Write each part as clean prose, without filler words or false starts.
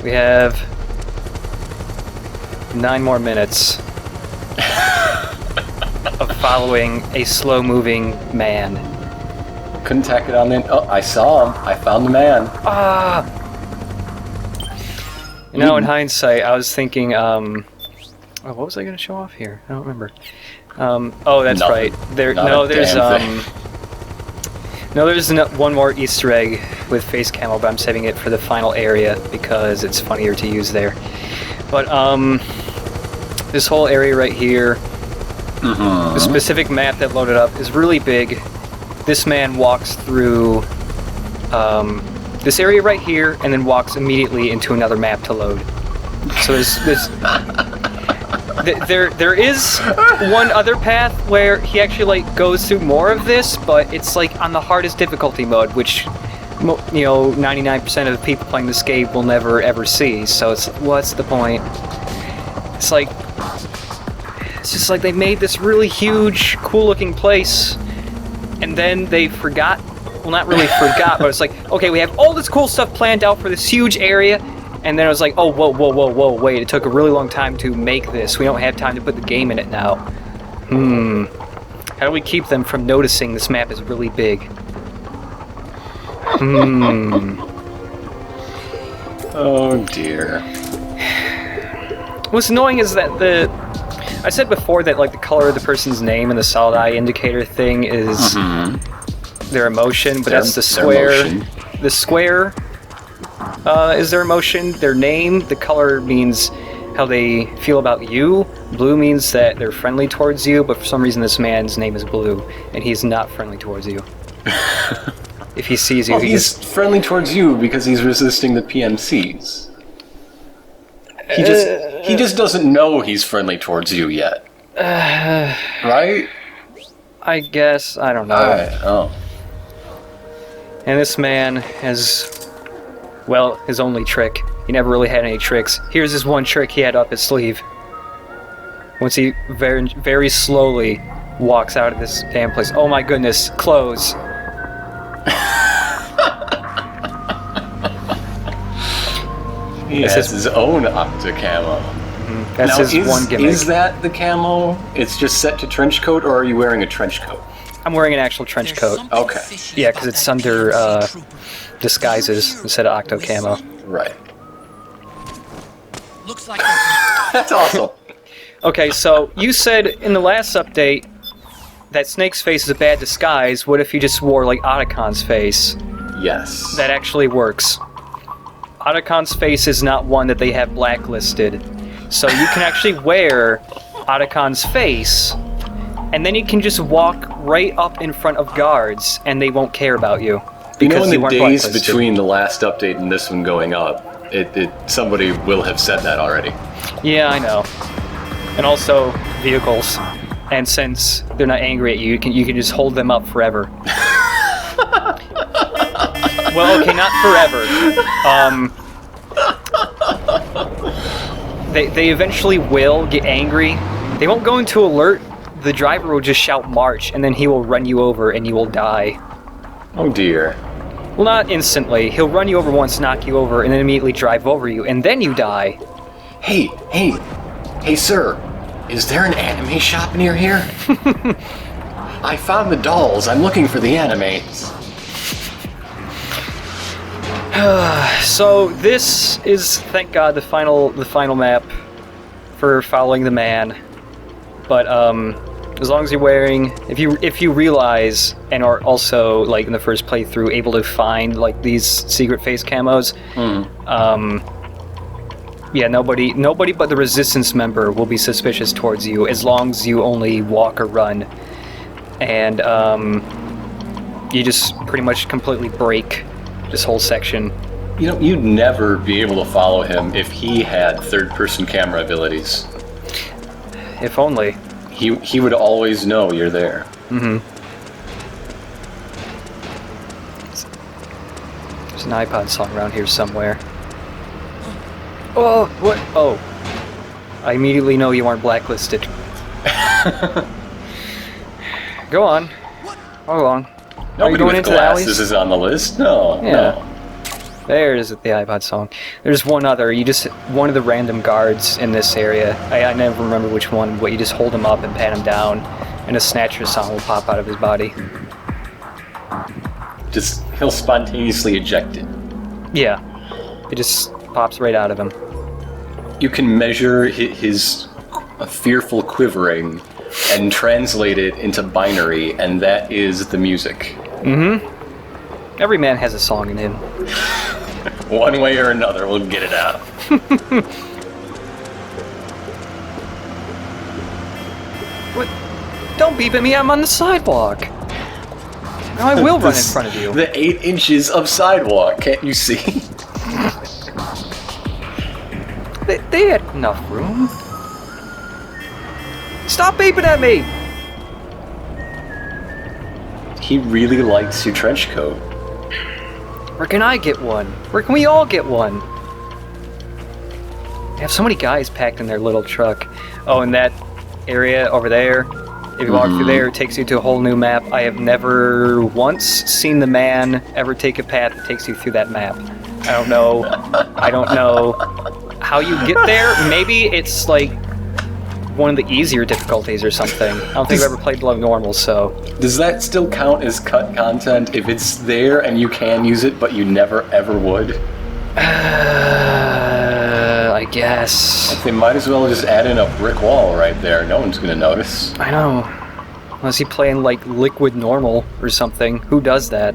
We have 9 more minutes of following a slow-moving man. Couldn't tack it on in. Oh, I saw him. I found the man. Ah! You know, in hindsight, I was thinking, oh, what was I going to show off here? I don't remember. Oh, that's Nothing. right. There's one more Easter egg with face camo, but I'm saving it for the final area because it's funnier to use there. But this whole area right here, the specific map that loaded up is really big. This man walks through this area right here and then walks immediately into another map to load. So there is one other path where he actually goes through more of this, but it's on the hardest difficulty mode, which 99% of the people playing this game will never ever see. So it's what's the point? It's just like they made this really huge, cool looking place, and then they forgot. Well, not really forgot, but it's okay, we have all this cool stuff planned out for this huge area. And then I was oh, whoa, wait, it took a really long time to make this. We don't have time to put the game in it now. How do we keep them from noticing this map is really big? Oh, dear. What's annoying is that I said before that, the color of the person's name and the solid eye indicator thing is their emotion, but that's the square. The square is their emotion. Their name, the color means how they feel about you. Blue means that they're friendly towards you, but for some reason this man's name is Blue, and he's not friendly towards you. If he sees you, he's friendly towards you because he's resisting the PMCs. He just doesn't know he's friendly towards you yet. Right? I guess. I don't know. Oh. And this man has, his only trick. He never really had any tricks. Here's his one trick he had up his sleeve. Once he very, very slowly walks out of this damn place. Oh my goodness, close. He has his own Octa camo. That's now, his one gimmick. Is that the camo? It's just set to trench coat, or are you wearing a trench coat? I'm wearing an actual trench coat. Okay. Yeah, because it's under disguises instead of Octo camo. Right. Looks like that's awesome. Okay, so you said in the last update that Snake's face is a bad disguise. What if you just wore Otacon's face? Yes. That actually works. Otacon's face is not one that they have blacklisted. So you can actually wear Otacon's face, and then you can just walk right up in front of guards, and they won't care about you. Because in the days between the last update and this one going up, somebody will have said that already. Yeah, I know. And also vehicles. And since they're not angry at you, you can just hold them up forever. Well, okay, not forever. They eventually will get angry. They won't go into alert. The driver will just shout march, and then he will run you over, and you will die. Oh dear. Well, not instantly. He'll run you over once, knock you over, and then immediately drive over you, and then you die. Hey, sir. Is there an anime shop near here? I found the dolls. I'm looking for the animes. So this is, thank God, the final map for following the man. But as long as you're wearing, if you realize and are also in the first playthrough able to find these secret face camos, yeah, nobody but the resistance member will be suspicious towards you as long as you only walk or run, and you just pretty much completely break this whole section. You'd never be able to follow him if he had third-person camera abilities. If only. He would always know you're there. Mm-hmm. There's an iPod song around here somewhere. Oh, what? Oh. I immediately know you aren't blacklisted. Go on. How long? Nobody with glasses is on the list? No, yeah. no. There's the iPod song. There's one other. One of the random guards in this area. I never remember which one, but you just hold him up and pat him down, and a Snatcher song will pop out of his body. He'll spontaneously eject it. Yeah. It just pops right out of him. You can measure his fearful quivering and translate it into binary, and that is the music. Mm-hmm. Every man has a song in him. One way or another, we'll get it out. What? Don't beep at me, I'm on the sidewalk. Now I will run in front of you. The 8 inches of sidewalk, can't you see? They had enough room. Stop beeping at me! He really likes your trench coat. Where can I get one? Where can we all get one? They have so many guys packed in their little truck. Oh, and that area over there, if you walk through there, it takes you to a whole new map. I have never once seen the man ever take a path that takes you through that map. I don't know how you get there. Maybe it's like one of the easier difficulties or something. I don't think I've ever played below normal, so... Does that still count as cut content if it's there and you can use it, but you never ever would? I guess. They might as well just add in a brick wall right there. No one's gonna notice. I know. Unless you play in, like, Liquid Normal or something. Who does that?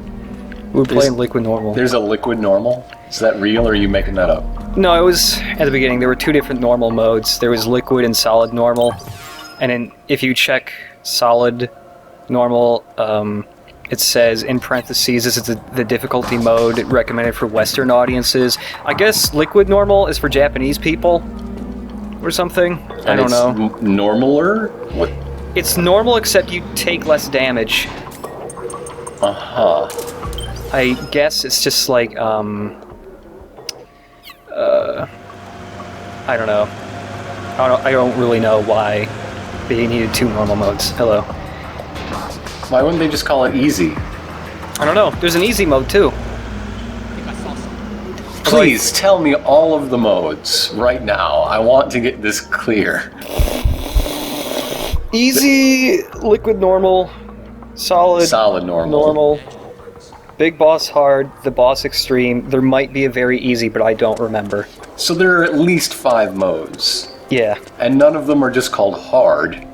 Who would play in Liquid Normal? There's a Liquid Normal? Is that real, or are you making that up? No, it was at the beginning. There were 2 different normal modes. There was liquid and solid normal. And then if you check solid normal, it says in parentheses, this is the difficulty mode recommended for Western audiences. I guess liquid normal is for Japanese people or something. I don't know. Normaler? What? It's normal except you take less damage. Uh-huh. I guess it's just like, I don't know. I don't really know why they needed 2 normal modes. Hello. Why wouldn't they just call it easy? I don't know. There's an easy mode too. Please tell me all of the modes right now. I want to get this clear. Easy, liquid normal, solid normal, big boss hard, the boss extreme. There might be a very easy, but I don't remember. So there are at least 5 modes. Yeah. And none of them are just called hard.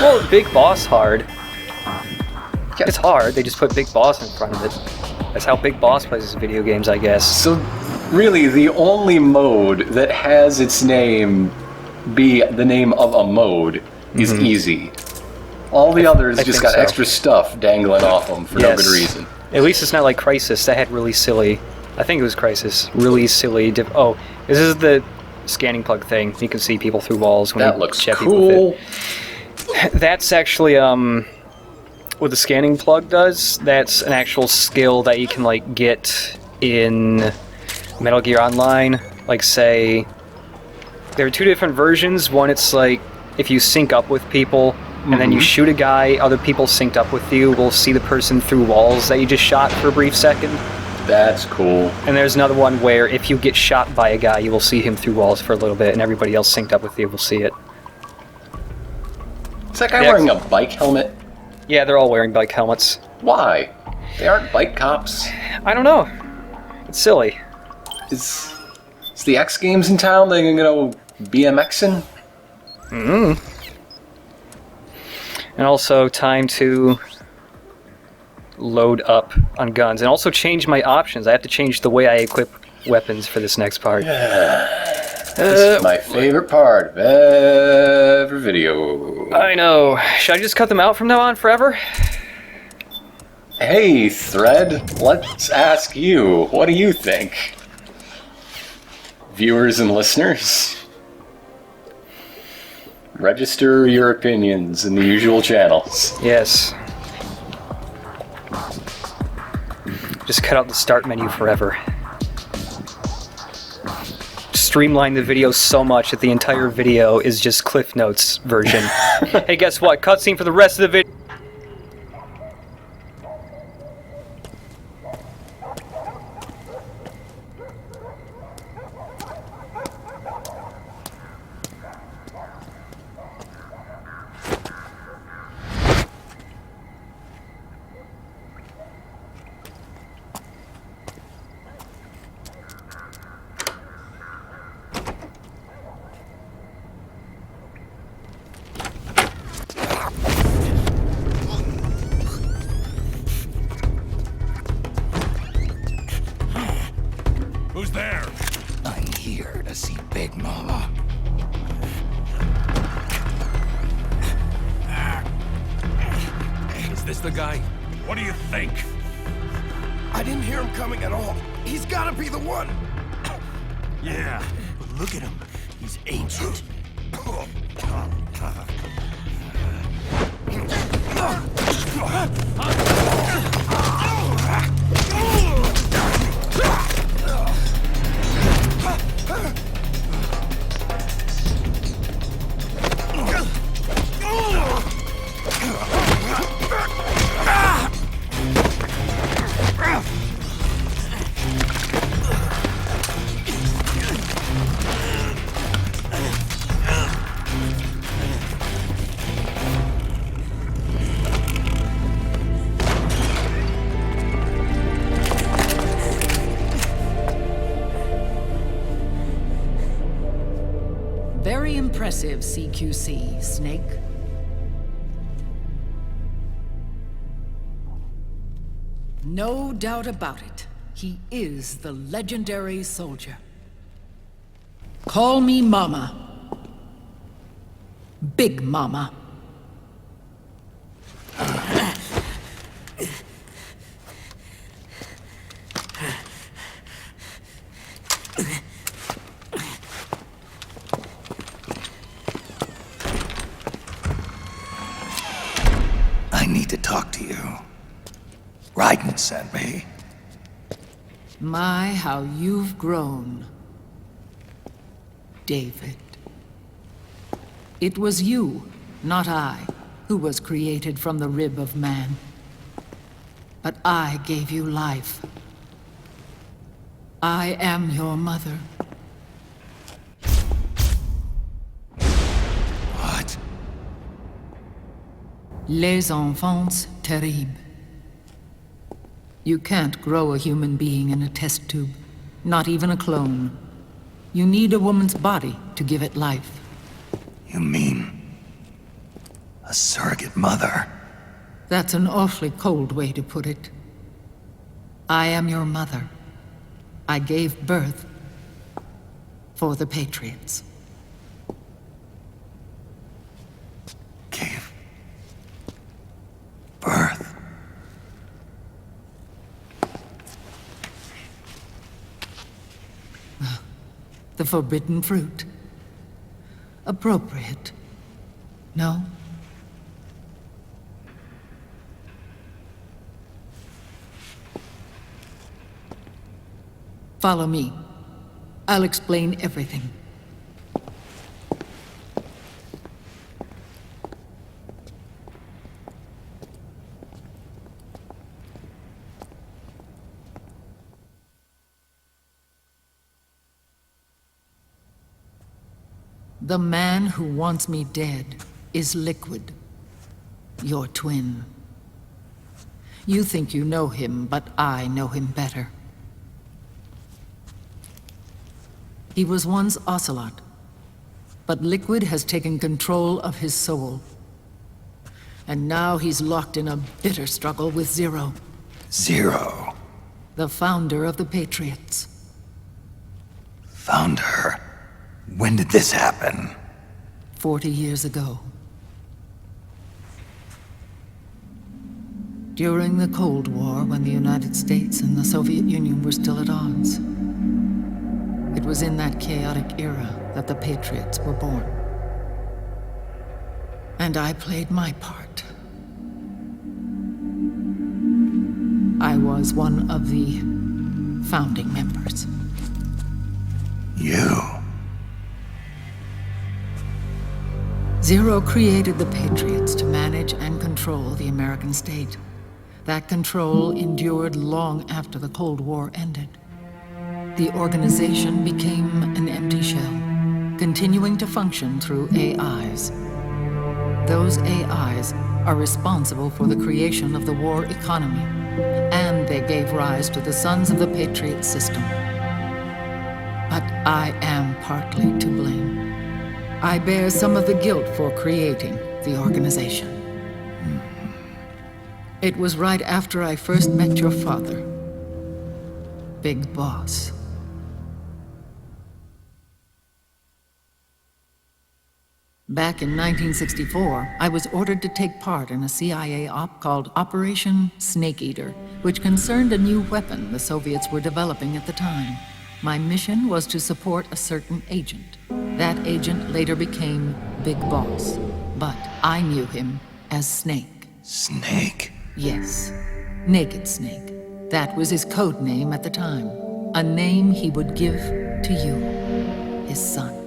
Well, big boss hard. It's hard, they just put big boss in front of it. That's how Big Boss plays his video games, I guess. So, really, the only mode that has its name be the name of a mode is easy. All the others just got extra stuff dangling off them for no good reason. At least it's not like Crysis. That had really silly... I think it was Crysis. Really silly... oh, this is the scanning plug thing. You can see people through walls when that you looks check cool. That's actually, what the scanning plug does. That's an actual skill that you can, like, get in Metal Gear Online. Like, say... There are 2 different versions. One, it's like, if you sync up with people... and then you shoot a guy, other people synced up with you will see the person through walls that you just shot for a brief second. That's cool. And there's another one where if you get shot by a guy, you will see him through walls for a little bit, and everybody else synced up with you will see it. Is that guy wearing a bike helmet? Yeah, they're all wearing bike helmets. Why? They aren't bike cops. I don't know. It's silly. Is the X Games in town? They gonna go BMXing? And also time to load up on guns. And also change my options. I have to change the way I equip weapons for this next part. This is my favorite part of every video. I know. Should I just cut them out from now on forever? Hey, Thread, let's ask you. What do you think? Viewers and listeners? Register your opinions in the usual channels. Yes. Just cut out the start menu forever. Streamline the video so much that the entire video is just Cliff Notes version. Hey, guess what? Cutscene for the rest of the video. the guy? What do you think? I didn't hear him coming at all. He's gotta be the one. Yeah, but look at him. He's ancient. Very impressive, CQC, Snake. No doubt about it. He is the legendary soldier. Call me Mama. Big Mama. I need to talk to you. Raiden sent me. My, how you've grown, David. It was you, not I, who was created from the rib of man. But I gave you life. I am your mother. What? Les enfants terribles. You can't grow a human being in a test tube, not even a clone. You need a woman's body to give it life. You mean... a surrogate mother? That's an awfully cold way to put it. I am your mother. I gave birth for the Patriots. Gave... birth? The forbidden fruit. Appropriate. No? Follow me. I'll explain everything. The man who wants me dead is Liquid, your twin. You think you know him, but I know him better. He was once Ocelot, but Liquid has taken control of his soul. And now he's locked in a bitter struggle with Zero, Zero? the founder of the Patriots. Found her? When did this happen? 40 years ago. During the Cold War, when the United States and the Soviet Union were still at odds. It was in that chaotic era that the Patriots were born. And I played my part. I was one of the founding members. You? Zero created the Patriots to manage and control the American state. That control endured long after the Cold War ended. The organization became an empty shell, continuing to function through AIs. Those AIs are responsible for the creation of the war economy, and they gave rise to the Sons of the Patriot system. But I am partly to blame. I bear some of the guilt for creating the organization. It was right after I first met your father, Big Boss. Back in 1964, I was ordered to take part in a CIA op called Operation Snake Eater, which concerned a new weapon the Soviets were developing at the time. My mission was to support a certain agent. That agent later became Big Boss, but I knew him as Snake. Snake? Yes, Naked Snake. That was his code name at the time. A name he would give to you, his son.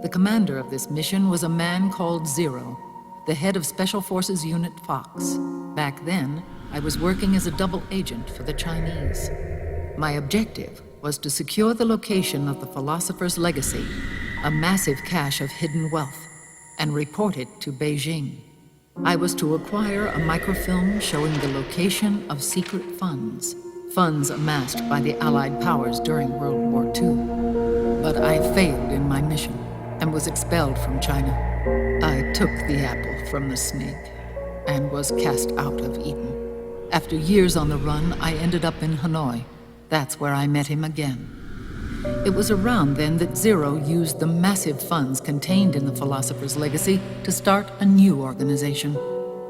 The commander of this mission was a man called Zero, the head of Special Forces Unit Fox. Back then, I was working as a double agent for the Chinese. My objective was to secure the location of the Philosopher's Legacy, a massive cache of hidden wealth, and report it to Beijing. I was to acquire a microfilm showing the location of secret funds amassed by the Allied powers during World War II. But I failed in my mission and was expelled from China. I took the apple from the snake and was cast out of Eden. After years on the run, I ended up in Hanoi. That's where I met him again. It was around then that Zero used the massive funds contained in the Philosopher's Legacy to start a new organization,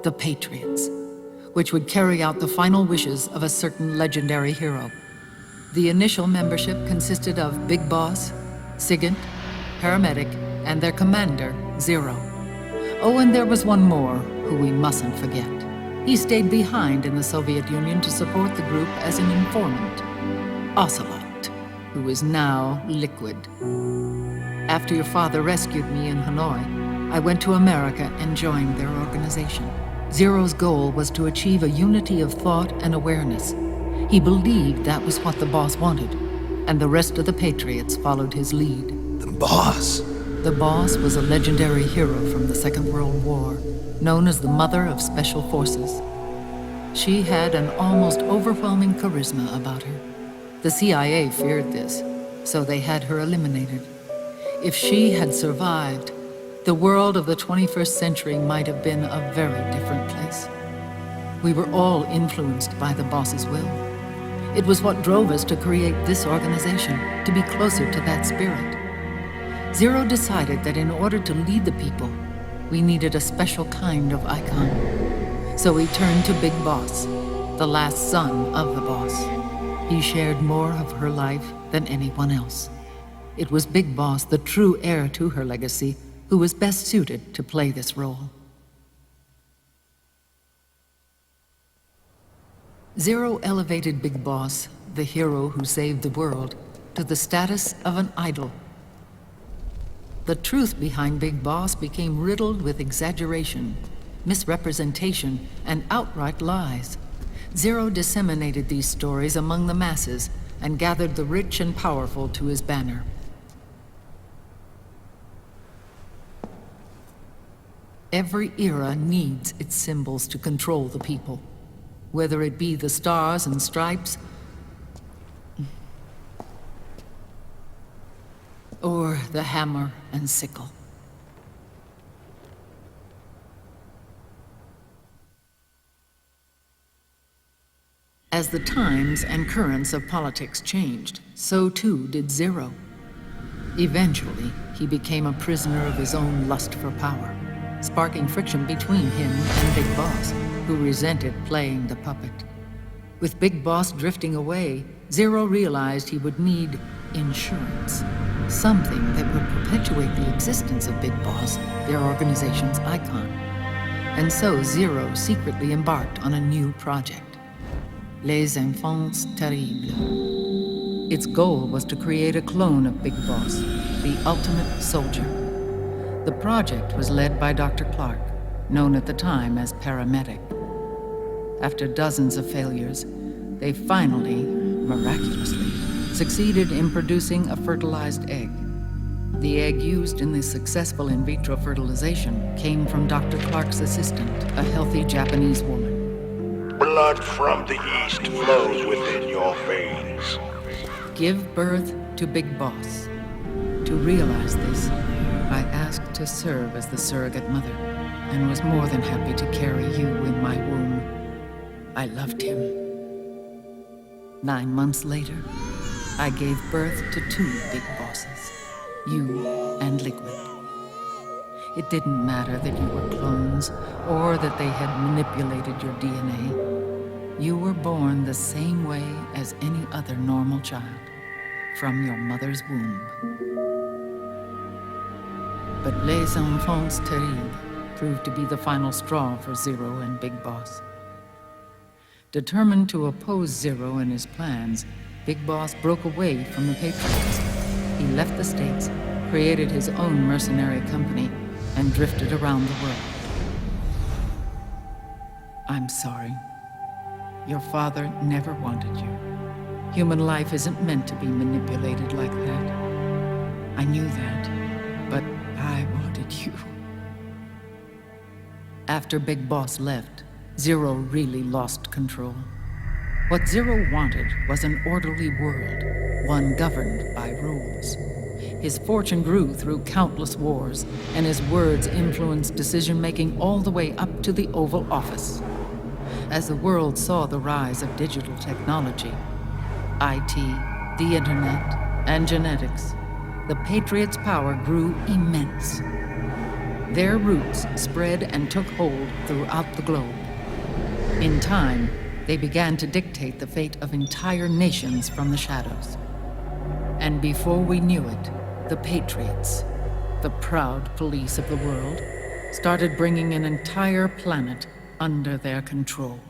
the Patriots, which would carry out the final wishes of a certain legendary hero. The initial membership consisted of Big Boss, Sigint, Paramedic, and their commander, Zero. Oh, and there was one more who we mustn't forget. He stayed behind in the Soviet Union to support the group as an informant, Ocelot, who is now Liquid. After your father rescued me in Hanoi, I went to America and joined their organization. Zero's goal was to achieve a unity of thought and awareness. He believed that was what the boss wanted, and the rest of the Patriots followed his lead. The boss? The boss was a legendary hero from the Second World War, known as the Mother of Special Forces. She had an almost overwhelming charisma about her. The CIA feared this, so they had her eliminated. If she had survived, the world of the 21st century might have been a very different place. We were all influenced by the boss's will. It was what drove us to create this organization, to be closer to that spirit. Zero decided that in order to lead the people, we needed a special kind of icon. So he turned to Big Boss, the last son of the boss. He shared more of her life than anyone else. It was Big Boss, the true heir to her legacy, who was best suited to play this role. Zero elevated Big Boss, the hero who saved the world, to the status of an idol. The truth behind Big Boss became riddled with exaggeration, misrepresentation, and outright lies. Zero disseminated these stories among the masses and gathered the rich and powerful to his banner. Every era needs its symbols to control the people, whether it be the stars and stripes or the hammer and sickle. As the times and currents of politics changed, so too did Zero. Eventually, he became a prisoner of his own lust for power, sparking friction between him and Big Boss, who resented playing the puppet. With Big Boss drifting away, Zero realized he would need insurance, something that would perpetuate the existence of Big Boss, their organization's icon. And so Zero secretly embarked on a new project, Les Enfants Terribles. Its goal was to create a clone of Big Boss, the ultimate soldier. The project was led by Dr. Clark, known at the time as Paramedic. After dozens of failures, they finally, miraculously, succeeded in producing a fertilized egg. The egg used in the successful in vitro fertilization came from Dr. Clark's assistant, a healthy Japanese woman. Blood from the east flows within your veins. Give birth to Big Boss. To realize this, I asked to serve as the surrogate mother, and was more than happy to carry you in my womb. I loved him. 9 months later, I gave birth to 2 Big Bosses, you and Liquid. It didn't matter that you were clones or that they had manipulated your DNA. You were born the same way as any other normal child, from your mother's womb. But Les Enfants Terribles proved to be the final straw for Zero and Big Boss. Determined to oppose Zero and his plans, Big Boss broke away from the Patriots. He left the States, created his own mercenary company, and drifted around the world. I'm sorry. Your father never wanted you. Human life isn't meant to be manipulated like that. I knew that, but I wanted you. After Big Boss left, Zero really lost control. What Zero wanted was an orderly world, one governed by rules. His fortune grew through countless wars, and his words influenced decision-making all the way up to the Oval Office. As the world saw the rise of digital technology, IT, the internet, and genetics, the Patriots' power grew immense. Their roots spread and took hold throughout the globe. In time, they began to dictate the fate of entire nations from the shadows. And before we knew it, the Patriots, the proud police of the world, started bringing an entire planet under their control.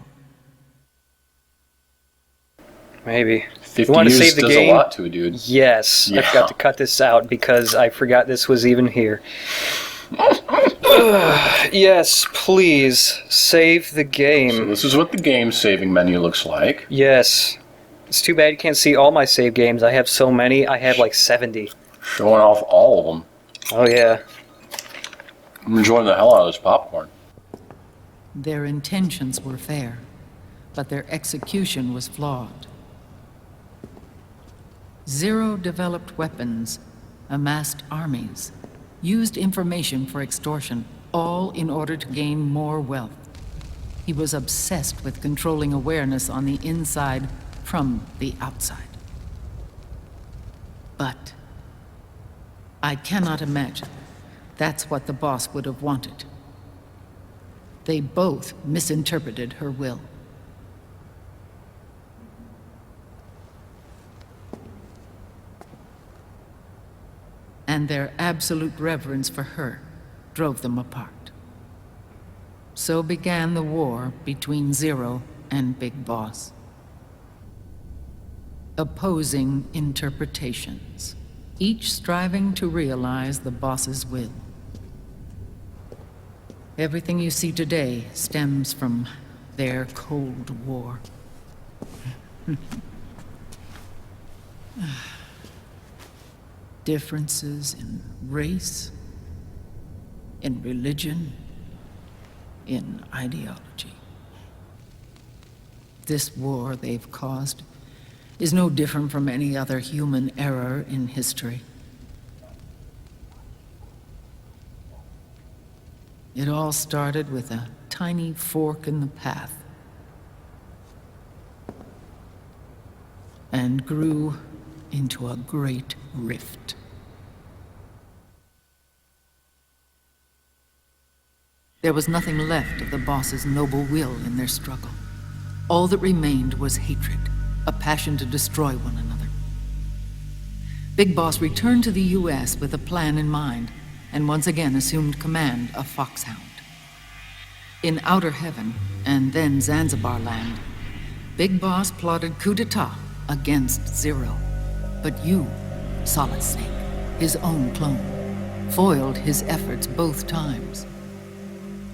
Maybe. 50 You want to years save the does game? a lot to it, dude. Yes, Yeah. I've got to cut this out because I forgot this was even here. Yes, please, save the So game. this is what the game saving menu looks like. Yes. It's too bad you can't see all my save games. I have so many. I have like 70. Showing off all of them. Oh, yeah. I'm enjoying the hell out of this popcorn. Their intentions were fair, but their execution was flawed. Zero developed weapons, amassed armies, used information for extortion, all in order to gain more wealth. He was obsessed with controlling awareness on the inside from the outside. But I cannot imagine that's what the boss would have wanted. They both misinterpreted her will. And their absolute reverence for her drove them apart. So began the war between Zero and Big Boss. Opposing interpretations, each striving to realize the boss's will. Everything you see today stems from their Cold War. Differences in race, in religion, in ideology. This war they've caused is no different from any other human error in history. It all started with a tiny fork in the path and grew into a great rift. There was nothing left of the boss's noble will in their struggle. All that remained was hatred, a passion to destroy one another. Big Boss returned to the U.S. with a plan in mind, and once again assumed command of Foxhound. In Outer Heaven, and then Zanzibar Land, Big Boss plotted coup d'etat against Zero. But you, Solid Snake, his own clone, foiled his efforts both times.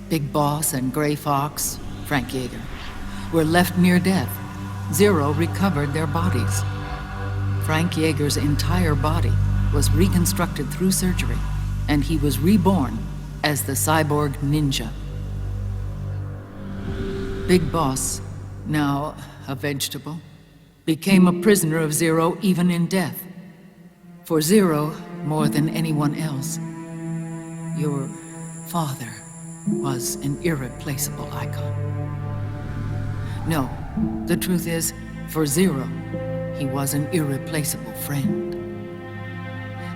Big Boss and Gray Fox, Frank Yeager, were left near death. Zero recovered their bodies. Frank Yeager's entire body was reconstructed through surgery, and he was reborn as the cyborg ninja. Big Boss, now a vegetable, became a prisoner of Zero even in death. For Zero, more than anyone else, your father was an irreplaceable icon. No, the truth is, for Zero, he was an irreplaceable friend.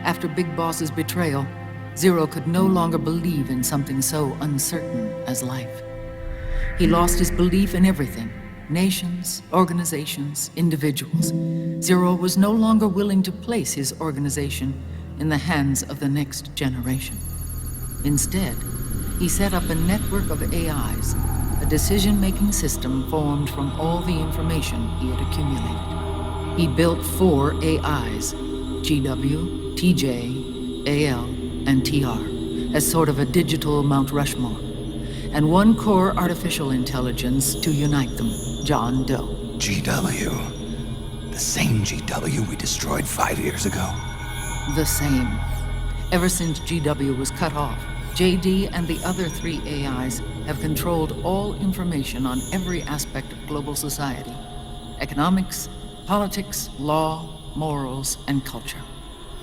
After Big Boss's betrayal, Zero could no longer believe in something so uncertain as life. He lost his belief in everything. Nations, organizations, individuals. Zero was no longer willing to place his organization in the hands of the next generation. Instead, he set up a network of AIs, a decision-making system formed from all the information he had accumulated. He built 4 AIs, GW, TJ, AL, and TR, as sort of a digital Mount Rushmore, and 1 core artificial intelligence to unite them, John Doe. GW. The same GW we destroyed 5 years ago. The same. Ever since GW was cut off, JD and the other 3 AIs have controlled all information on every aspect of global society. Economics, politics, law, morals, and culture.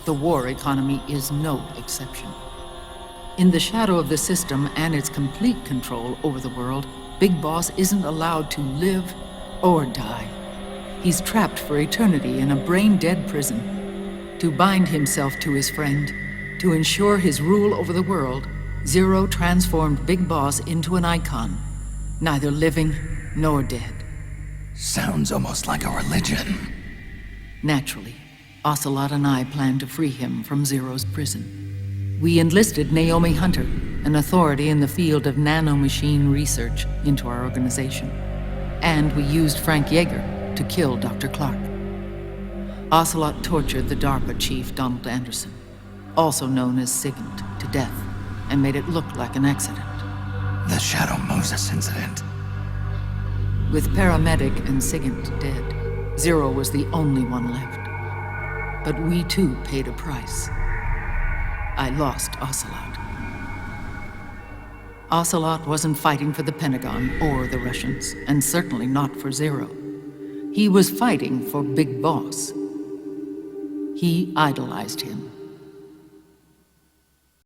The war economy is no exception. In the shadow of the system and its complete control over the world, Big Boss isn't allowed to live or die. He's trapped for eternity in a brain-dead prison. To bind himself to his friend, to ensure his rule over the world, Zero transformed Big Boss into an icon, neither living nor dead. Sounds almost like a religion. Naturally, Ocelot and I plan to free him from Zero's prison. We enlisted Naomi Hunter, an authority in the field of nanomachine research, into our organization. And we used Frank Yeager to kill Dr. Clark. Ocelot tortured the DARPA chief, Donald Anderson, also known as Sigint, to death, and made it look like an accident. The Shadow Moses incident. With Paramedic and Sigint dead, Zero was the only one left. But we too paid a price. I lost Ocelot. Ocelot wasn't fighting for the Pentagon or the Russians, and certainly not for Zero. He was fighting for Big Boss. He idolized him.